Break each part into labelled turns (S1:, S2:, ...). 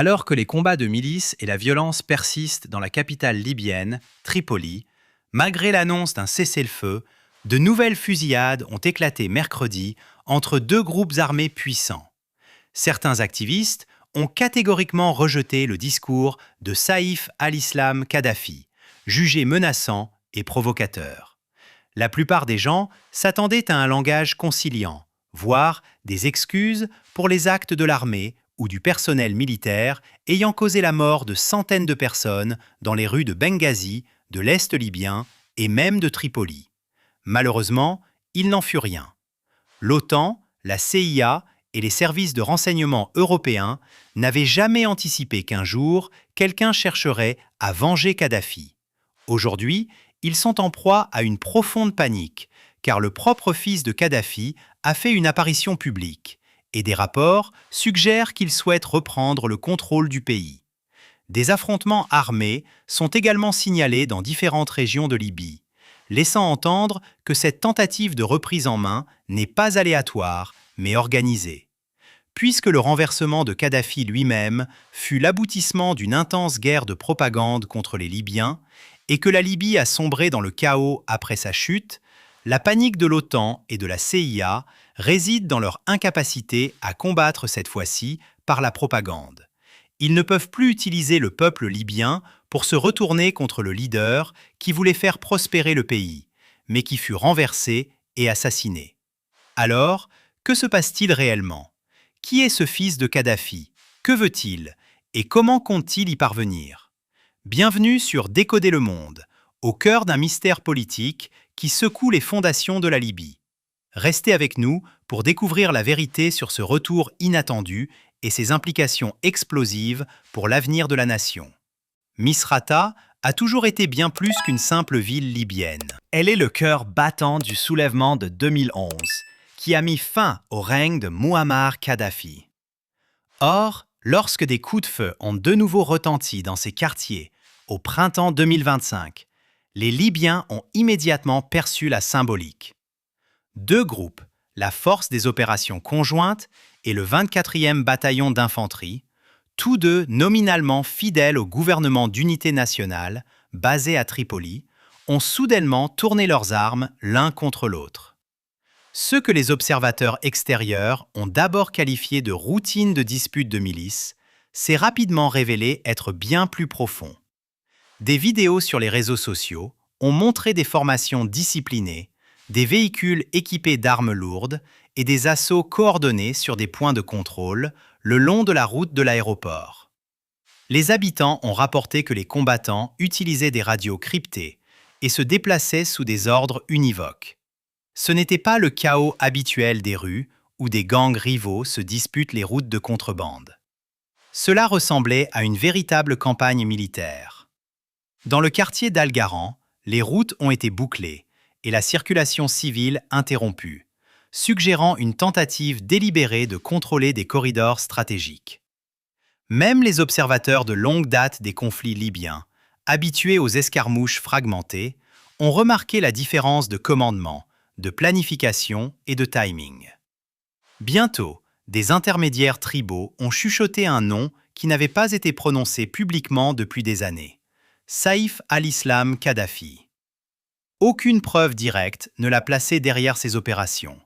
S1: Alors que les combats de milices et la violence persistent dans la capitale libyenne, Tripoli, malgré l'annonce d'un cessez-le-feu, de nouvelles fusillades ont éclaté mercredi entre deux groupes armés puissants. Certains activistes ont catégoriquement rejeté le discours de Saïf al-Islam Kadhafi, jugé menaçant et provocateur. La plupart des gens s'attendaient à un langage conciliant, voire des excuses pour les actes de l'armée ou du personnel militaire ayant causé la mort de centaines de personnes dans les rues de Benghazi, de l'Est libyen et même de Tripoli. Malheureusement, il n'en fut rien. L'OTAN, la CIA et les services de renseignement européens n'avaient jamais anticipé qu'un jour, quelqu'un chercherait à venger Kadhafi. Aujourd'hui, ils sont en proie à une profonde panique, car le propre fils de Kadhafi a fait une apparition publique, et des rapports suggèrent qu'il souhaite reprendre le contrôle du pays. Des affrontements armés sont également signalés dans différentes régions de Libye, laissant entendre que cette tentative de reprise en main n'est pas aléatoire, mais organisée. Puisque le renversement de Kadhafi lui-même fut l'aboutissement d'une intense guerre de propagande contre les Libyens et que la Libye a sombré dans le chaos après sa chute, la panique de l'OTAN et de la CIA réside dans leur incapacité à combattre cette fois-ci par la propagande. Ils ne peuvent plus utiliser le peuple libyen pour se retourner contre le leader qui voulait faire prospérer le pays, mais qui fut renversé et assassiné. Alors, que se passe-t-il réellement ? Qui est ce fils de Kadhafi ? Que veut-il ? Et comment compte-t-il y parvenir ? Bienvenue sur Décoder le monde, au cœur d'un mystère politique qui secoue les fondations de la Libye. Restez avec nous pour découvrir la vérité sur ce retour inattendu et ses implications explosives pour l'avenir de la nation. Misrata a toujours été bien plus qu'une simple ville libyenne. Elle est le cœur battant du soulèvement de 2011, qui a mis fin au règne de Mouammar Kadhafi. Or, lorsque des coups de feu ont de nouveau retenti dans ces quartiers au printemps 2025, les Libyens ont immédiatement perçu la symbolique. Deux groupes, la Force des opérations conjointes et le 24e bataillon d'infanterie, tous deux nominalement fidèles au gouvernement d'unité nationale, basé à Tripoli, ont soudainement tourné leurs armes l'un contre l'autre. Ce que les observateurs extérieurs ont d'abord qualifié de routine de disputes de milices s'est rapidement révélé être bien plus profond. Des vidéos sur les réseaux sociaux ont montré des formations disciplinées, des véhicules équipés d'armes lourdes et des assauts coordonnés sur des points de contrôle le long de la route de l'aéroport. Les habitants ont rapporté que les combattants utilisaient des radios cryptées et se déplaçaient sous des ordres univoques. Ce n'était pas le chaos habituel des rues où des gangs rivaux se disputent les routes de contrebande. Cela ressemblait à une véritable campagne militaire. Dans le quartier d'Al-Garan, les routes ont été bouclées et la circulation civile interrompue, suggérant une tentative délibérée de contrôler des corridors stratégiques. Même les observateurs de longue date des conflits libyens, habitués aux escarmouches fragmentées, ont remarqué la différence de commandement, de planification et de timing. Bientôt, des intermédiaires tribaux ont chuchoté un nom qui n'avait pas été prononcé publiquement depuis des années. Saïf al-Islam Kadhafi. Aucune preuve directe ne l'a placé derrière ces opérations,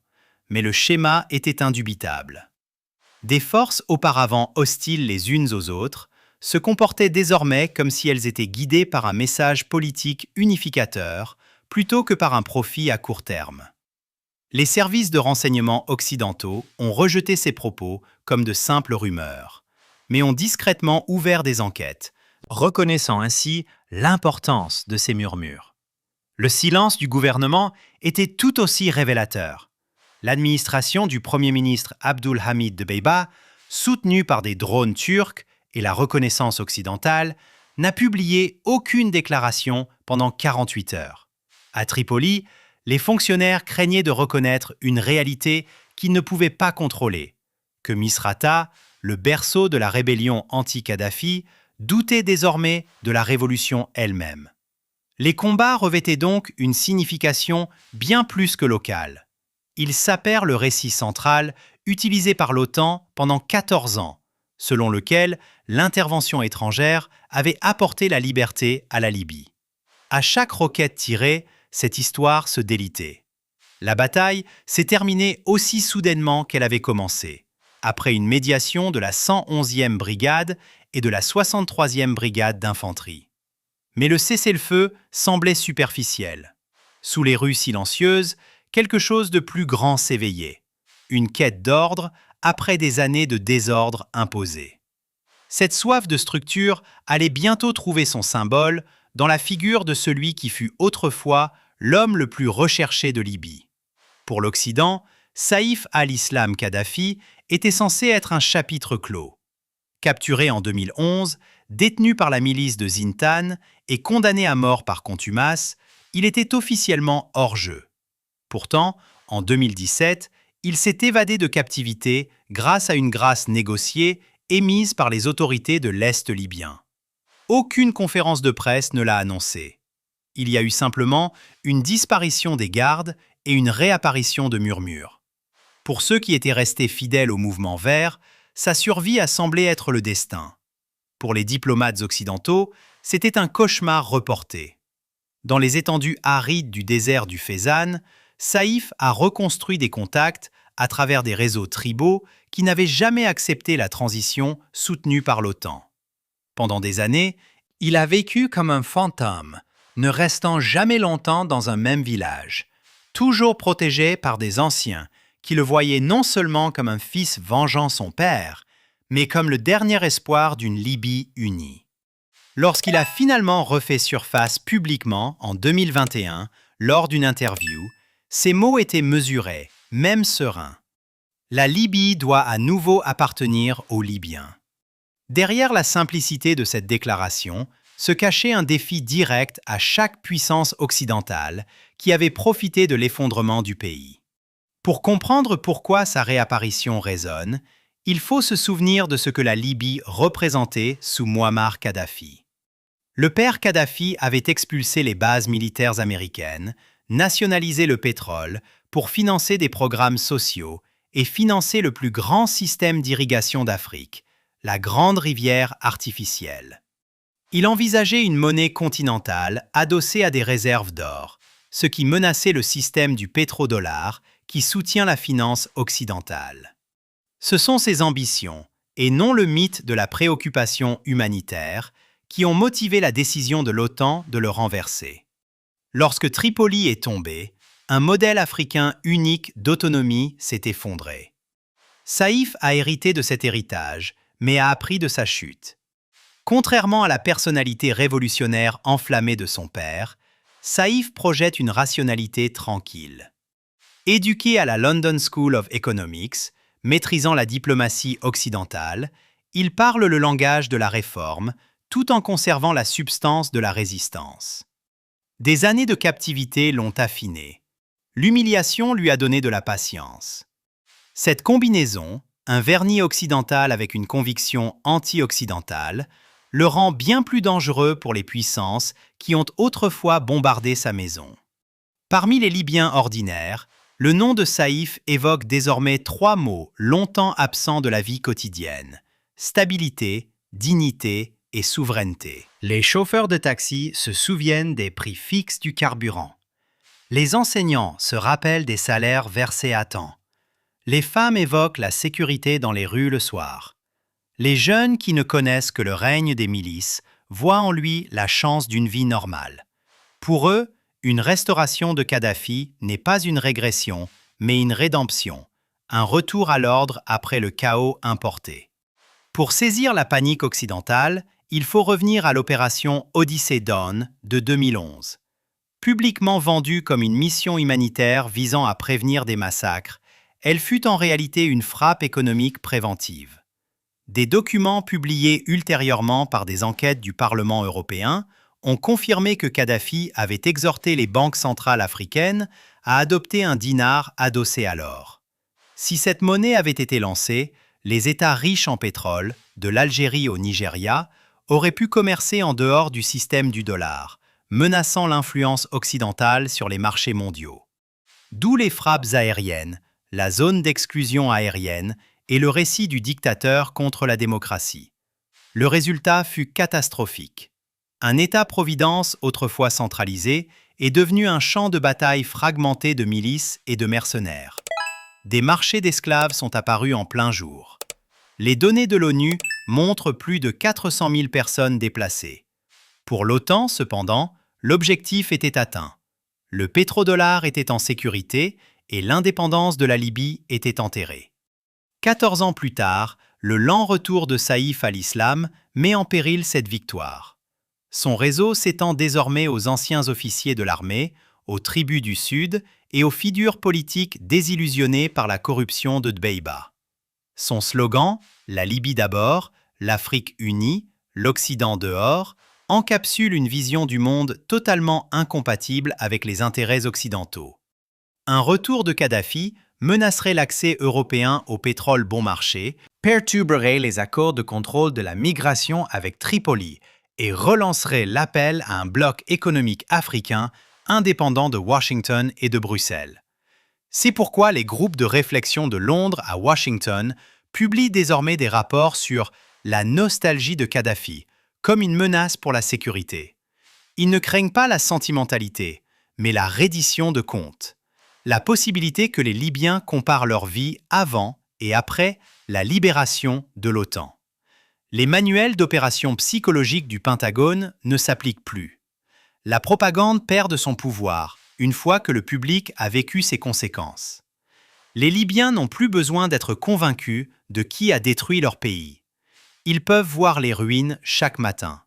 S1: mais le schéma était indubitable. Des forces auparavant hostiles les unes aux autres se comportaient désormais comme si elles étaient guidées par un message politique unificateur plutôt que par un profit à court terme. Les services de renseignement occidentaux ont rejeté ces propos comme de simples rumeurs, mais ont discrètement ouvert des enquêtes, reconnaissant ainsi l'importance de ces murmures. Le silence du gouvernement était tout aussi révélateur. L'administration du Premier ministre Abdul Hamid Dbeibah, soutenue par des drones turcs et la reconnaissance occidentale, n'a publié aucune déclaration pendant 48 heures. À Tripoli, les fonctionnaires craignaient de reconnaître une réalité qu'ils ne pouvaient pas contrôler, que Misrata, le berceau de la rébellion anti-Kadhafi, doutait désormais de la révolution elle-même. Les combats revêtaient donc une signification bien plus que locale. Ils sapèrent le récit central utilisé par l'OTAN pendant 14 ans, selon lequel l'intervention étrangère avait apporté la liberté à la Libye. À chaque roquette tirée, cette histoire se délitait. La bataille s'est terminée aussi soudainement qu'elle avait commencé, après une médiation de la 111e brigade et de la 63e brigade d'infanterie. Mais le cessez-le-feu semblait superficiel. Sous les rues silencieuses, quelque chose de plus grand s'éveillait. Une quête d'ordre après des années de désordre imposé. Cette soif de structure allait bientôt trouver son symbole dans la figure de celui qui fut autrefois l'homme le plus recherché de Libye. Pour l'Occident, Saïf al-Islam Kadhafi était censé être un chapitre clos. Capturé en 2011, détenu par la milice de Zintan et condamné à mort par contumace, il était officiellement hors jeu. Pourtant, en 2017, il s'est évadé de captivité grâce à une grâce négociée émise par les autorités de l'Est libyen. Aucune conférence de presse ne l'a annoncé. Il y a eu simplement une disparition des gardes et une réapparition de murmures. Pour ceux qui étaient restés fidèles au mouvement vert, sa survie a semblé être le destin. Pour les diplomates occidentaux, c'était un cauchemar reporté. Dans les étendues arides du désert du Fezzan, Saïf a reconstruit des contacts à travers des réseaux tribaux qui n'avaient jamais accepté la transition soutenue par l'OTAN. Pendant des années, il a vécu comme un fantôme, ne restant jamais longtemps dans un même village, toujours protégé par des anciens qui le voyaient non seulement comme un fils vengeant son père, mais comme le dernier espoir d'une Libye unie. Lorsqu'il a finalement refait surface publiquement en 2021, lors d'une interview, ses mots étaient mesurés, même sereins. La Libye doit à nouveau appartenir aux Libyens. Derrière la simplicité de cette déclaration se cachait un défi direct à chaque puissance occidentale qui avait profité de l'effondrement du pays. Pour comprendre pourquoi sa réapparition résonne, il faut se souvenir de ce que la Libye représentait sous Mouammar Kadhafi. Le père Kadhafi avait expulsé les bases militaires américaines, nationalisé le pétrole pour financer des programmes sociaux et financer le plus grand système d'irrigation d'Afrique, la Grande Rivière artificielle. Il envisageait une monnaie continentale adossée à des réserves d'or, ce qui menaçait le système du pétrodollar qui soutient la finance occidentale. Ce sont ces ambitions, et non le mythe de la préoccupation humanitaire, qui ont motivé la décision de l'OTAN de le renverser. Lorsque Tripoli est tombé, un modèle africain unique d'autonomie s'est effondré. Saïf a hérité de cet héritage, mais a appris de sa chute. Contrairement à la personnalité révolutionnaire enflammée de son père, Saïf projette une rationalité tranquille. Éduqué à la London School of Economics, maîtrisant la diplomatie occidentale, il parle le langage de la réforme, tout en conservant la substance de la résistance. Des années de captivité l'ont affiné. L'humiliation lui a donné de la patience. Cette combinaison, un vernis occidental avec une conviction anti-occidentale, le rend bien plus dangereux pour les puissances qui ont autrefois bombardé sa maison. Parmi les Libyens ordinaires, le nom de Saïf évoque désormais 3 mots longtemps absents de la vie quotidienne: stabilité, dignité et souveraineté. Les chauffeurs de taxi se souviennent des prix fixes du carburant. Les enseignants se rappellent des salaires versés à temps. Les femmes évoquent la sécurité dans les rues le soir. Les jeunes qui ne connaissent que le règne des milices voient en lui la chance d'une vie normale. Pour eux, une restauration de Kadhafi n'est pas une régression, mais une rédemption, un retour à l'ordre après le chaos importé. Pour saisir la panique occidentale, il faut revenir à l'opération Odyssey Dawn de 2011. Publiquement vendue comme une mission humanitaire visant à prévenir des massacres, elle fut en réalité une frappe économique préventive. Des documents publiés ultérieurement par des enquêtes du Parlement européen ont confirmé que Kadhafi avait exhorté les banques centrales africaines à adopter un dinar adossé à l'or. Si cette monnaie avait été lancée, les États riches en pétrole, de l'Algérie au Nigeria, auraient pu commercer en dehors du système du dollar, menaçant l'influence occidentale sur les marchés mondiaux. D'où les frappes aériennes, la zone d'exclusion aérienne et le récit du dictateur contre la démocratie. Le résultat fut catastrophique. Un État-providence autrefois centralisé est devenu un champ de bataille fragmenté de milices et de mercenaires. Des marchés d'esclaves sont apparus en plein jour. Les données de l'ONU montrent plus de 400 000 personnes déplacées. Pour l'OTAN, cependant, l'objectif était atteint. Le pétrodollar était en sécurité et l'indépendance de la Libye était enterrée. 14 ans plus tard, le lent retour de Saïf al-Islam met en péril cette victoire. Son réseau s'étend désormais aux anciens officiers de l'armée, aux tribus du Sud et aux figures politiques désillusionnées par la corruption de Dbeïba. Son slogan « La Libye d'abord, l'Afrique unie, l'Occident dehors » encapsule une vision du monde totalement incompatible avec les intérêts occidentaux. Un retour de Kadhafi menacerait l'accès européen au pétrole bon marché, perturberait les accords de contrôle de la migration avec Tripoli et relancerait l'appel à un bloc économique africain indépendant de Washington et de Bruxelles. C'est pourquoi les groupes de réflexion de Londres à Washington publient désormais des rapports sur la nostalgie de Kadhafi, comme une menace pour la sécurité. Ils ne craignent pas la sentimentalité, mais la reddition de comptes. La possibilité que les Libyens comparent leur vie avant et après la libération de l'OTAN. Les manuels d'opération psychologique du Pentagone ne s'appliquent plus. La propagande perd de son pouvoir une fois que le public a vécu ses conséquences. Les Libyens n'ont plus besoin d'être convaincus de qui a détruit leur pays. Ils peuvent voir les ruines chaque matin.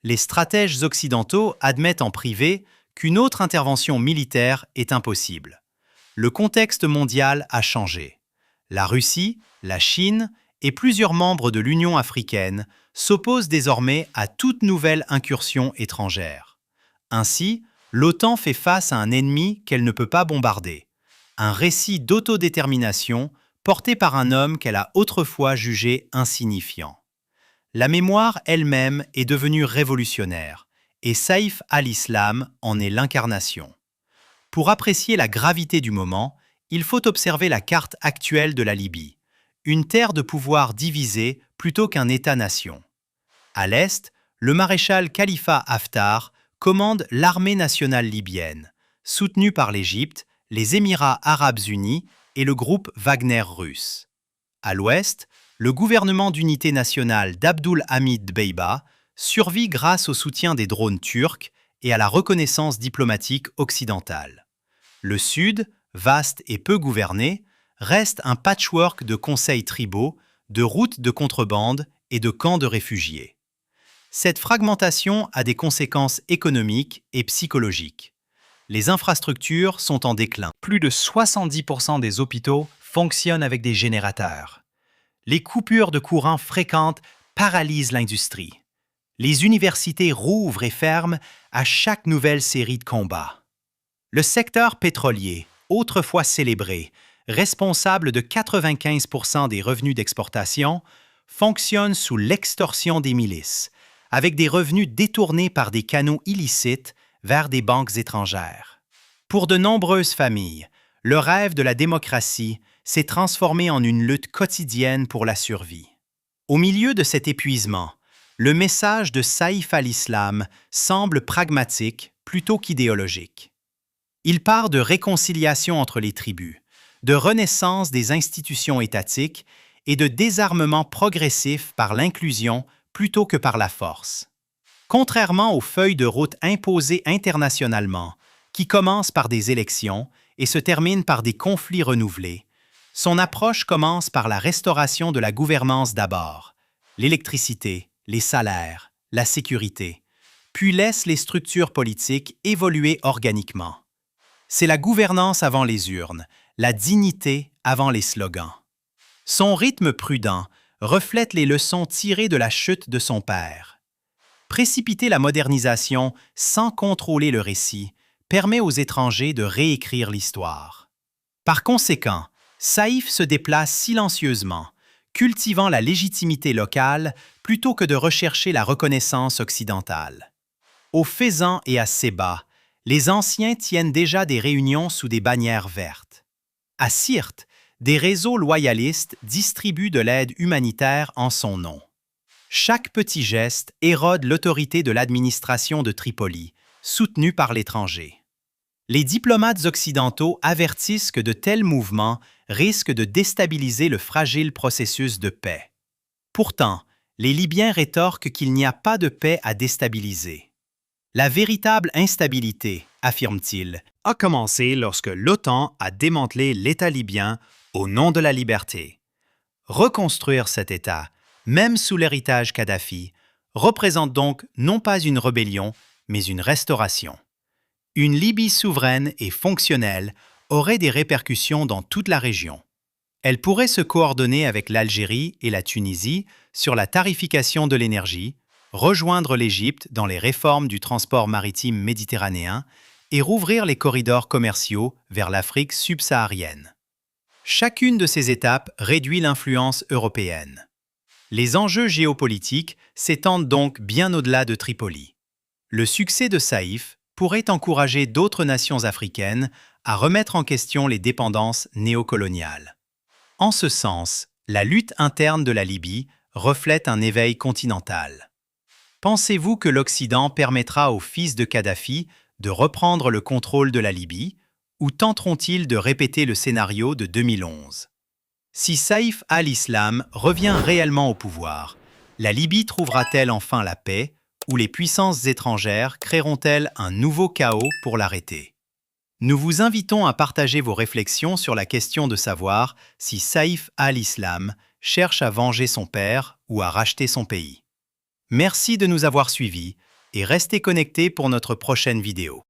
S1: Les stratèges occidentaux admettent en privé qu'une autre intervention militaire est impossible. Le contexte mondial a changé. La Russie, la Chine et plusieurs membres de l'Union africaine s'opposent désormais à toute nouvelle incursion étrangère. Ainsi, l'OTAN fait face à un ennemi qu'elle ne peut pas bombarder, un récit d'autodétermination porté par un homme qu'elle a autrefois jugé insignifiant. La mémoire elle-même est devenue révolutionnaire, et Saïf al-Islam en est l'incarnation. Pour apprécier la gravité du moment, il faut observer la carte actuelle de la Libye, une terre de pouvoir divisée plutôt qu'un État-nation. À l'est, le maréchal Khalifa Haftar commande l'armée nationale libyenne, soutenue par l'Égypte, les Émirats arabes unis et le groupe Wagner russe. À l'ouest, le gouvernement d'unité nationale d'Abdul Hamid Dbeïba survit grâce au soutien des drones turcs et à la reconnaissance diplomatique occidentale. Le sud, vaste et peu gouverné, reste un patchwork de conseils tribaux, de routes de contrebande et de camps de réfugiés. Cette fragmentation a des conséquences économiques et psychologiques. Les infrastructures sont en déclin. Plus de 70% des hôpitaux fonctionnent avec des générateurs. Les coupures de courant fréquentes paralysent l'industrie. Les universités rouvrent et ferment à chaque nouvelle série de combats. Le secteur pétrolier, autrefois célébré, responsable de 95% des revenus d'exportation, fonctionne sous l'extorsion des milices, avec des revenus détournés par des canaux illicites vers des banques étrangères. Pour de nombreuses familles, le rêve de la démocratie s'est transformé en une lutte quotidienne pour la survie. Au milieu de cet épuisement, le message de Saïf al-Islam semble pragmatique plutôt qu'idéologique. Il part de réconciliation entre les tribus, de renaissance des institutions étatiques et de désarmement progressif par l'inclusion plutôt que par la force. Contrairement aux feuilles de route imposées internationalement, qui commencent par des élections et se terminent par des conflits renouvelés, son approche commence par la restauration de la gouvernance d'abord, l'électricité, les salaires, la sécurité, puis laisse les structures politiques évoluer organiquement. C'est la gouvernance avant les urnes, la dignité avant les slogans. Son rythme prudent reflète les leçons tirées de la chute de son père. Précipiter la modernisation sans contrôler le récit permet aux étrangers de réécrire l'histoire. Par conséquent, Saïf se déplace silencieusement, cultivant la légitimité locale plutôt que de rechercher la reconnaissance occidentale. Au Fezzan et à Séba, les anciens tiennent déjà des réunions sous des bannières vertes. À Sirte, des réseaux loyalistes distribuent de l'aide humanitaire en son nom. Chaque petit geste érode l'autorité de l'administration de Tripoli, soutenue par l'étranger. Les diplomates occidentaux avertissent que de tels mouvements risquent de déstabiliser le fragile processus de paix. Pourtant, les Libyens rétorquent qu'il n'y a pas de paix à déstabiliser. La véritable instabilité, affirme-t-il, a commencé lorsque l'OTAN a démantelé l'État libyen au nom de la liberté. Reconstruire cet État, même sous l'héritage Kadhafi, représente donc non pas une rébellion, mais une restauration. Une Libye souveraine et fonctionnelle aurait des répercussions dans toute la région. Elle pourrait se coordonner avec l'Algérie et la Tunisie sur la tarification de l'énergie, rejoindre l'Égypte dans les réformes du transport maritime méditerranéen et rouvrir les corridors commerciaux vers l'Afrique subsaharienne. Chacune de ces étapes réduit l'influence européenne. Les enjeux géopolitiques s'étendent donc bien au-delà de Tripoli. Le succès de Saïf pourrait encourager d'autres nations africaines à remettre en question les dépendances néocoloniales. En ce sens, la lutte interne de la Libye reflète un éveil continental. Pensez-vous que l'Occident permettra aux fils de Kadhafi de reprendre le contrôle de la Libye, ou tenteront-ils de répéter le scénario de 2011 ? Si Saïf al-Islam revient réellement au pouvoir, la Libye trouvera-t-elle enfin la paix, ou les puissances étrangères créeront-elles un nouveau chaos pour l'arrêter ? Nous vous invitons à partager vos réflexions sur la question de savoir si Saïf al-Islam cherche à venger son père ou à racheter son pays. Merci de nous avoir suivis et restez connectés pour notre prochaine vidéo.